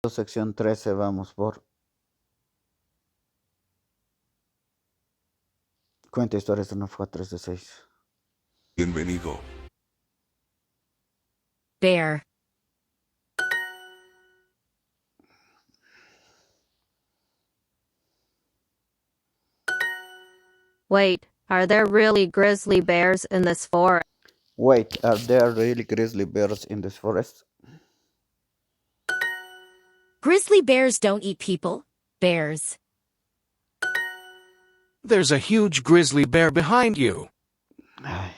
Sección 13, vamos por Cuenta, historias de una fogata 3 de 6. Bienvenido. Bear. Wait, are there really grizzly bears in this forest? Wait, are there really grizzly bears in this forest? Grizzly bears don't eat people. Bears. There's a huge grizzly bear behind you. Ay.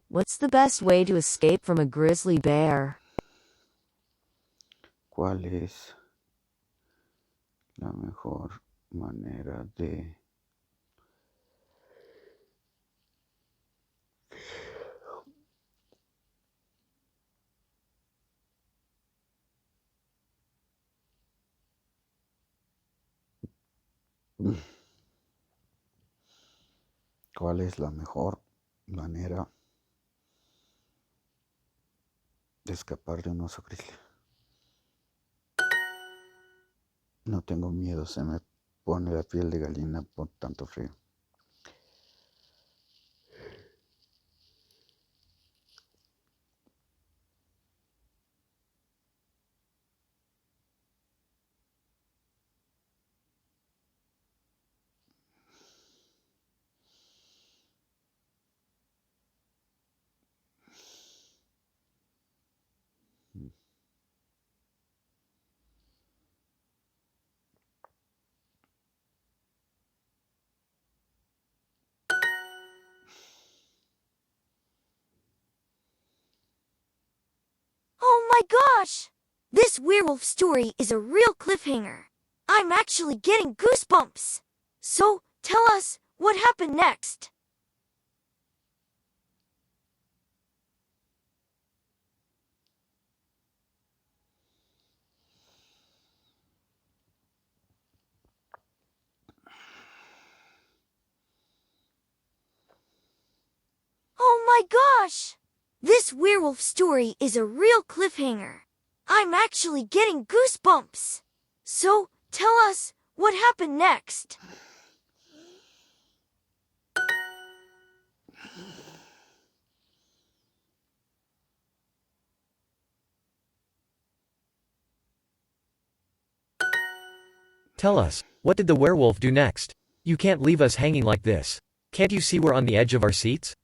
What's the best way to escape from a grizzly bear? ¿Cuál es la mejor manera de ¿Cuál es la mejor manera de escapar de un oso grizzly? No tengo miedo, se me pone la piel de gallina por tanto frío. Oh my gosh! This werewolf story is a real cliffhanger. I'm actually getting goosebumps. So, tell us, what happened next? Oh my gosh! This werewolf story is a real cliffhanger. I'm actually getting goosebumps. So, tell us, what happened next? Tell us, what did the werewolf do next? You can't leave us hanging like this. Can't you see we're on the edge of our seats?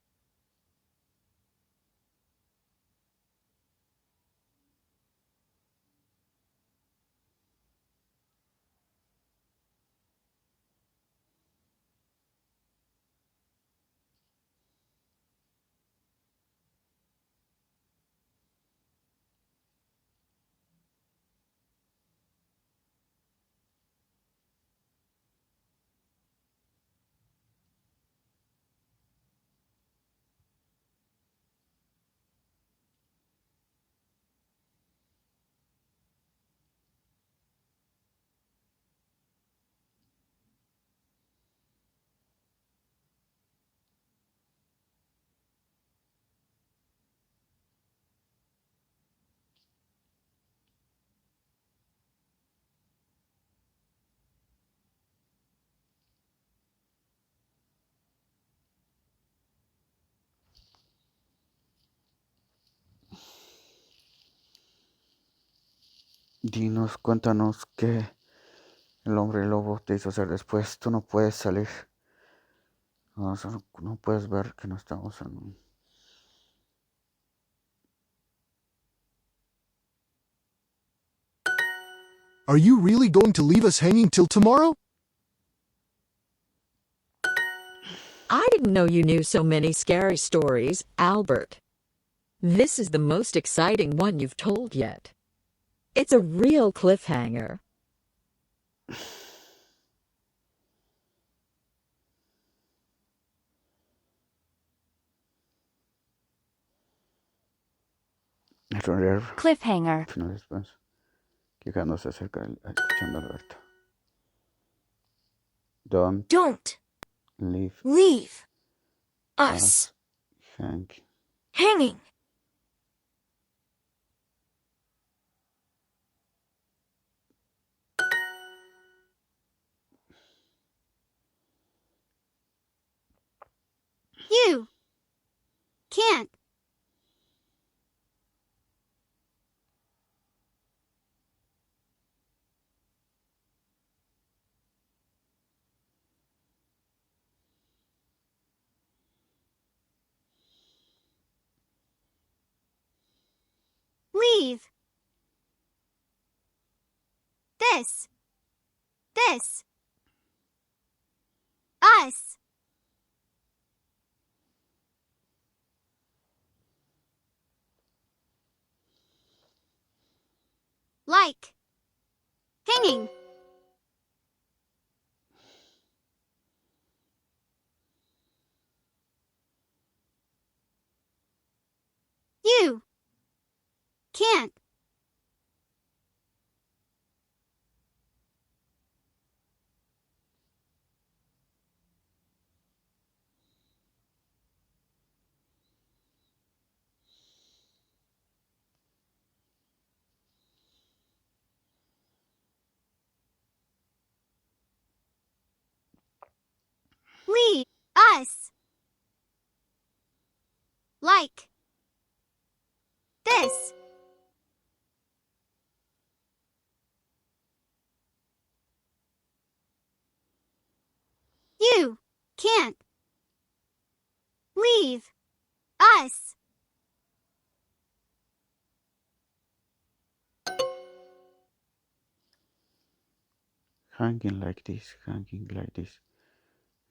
Dinos, cuéntanos qué el hombre lobo te hizo hacer después. Tú no puedes salir. No puedes ver que no estamos en un... Are you really going to leave us hanging till tomorrow? I didn't know you knew so many scary stories, Albert. This is the most exciting one you've told yet. It's a real cliffhanger. El sonreír Cliffhanger. final después, quejándose acerca escuchando a Alberto. Don't leave leave us us hang. hanging. You can't leave this us like hanging. You can't leave us like this. You can't leave us Hanging like this, hanging like this,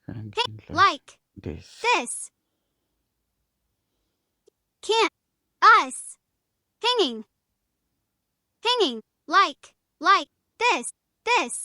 hanging like this. this. Can't us hanging like this.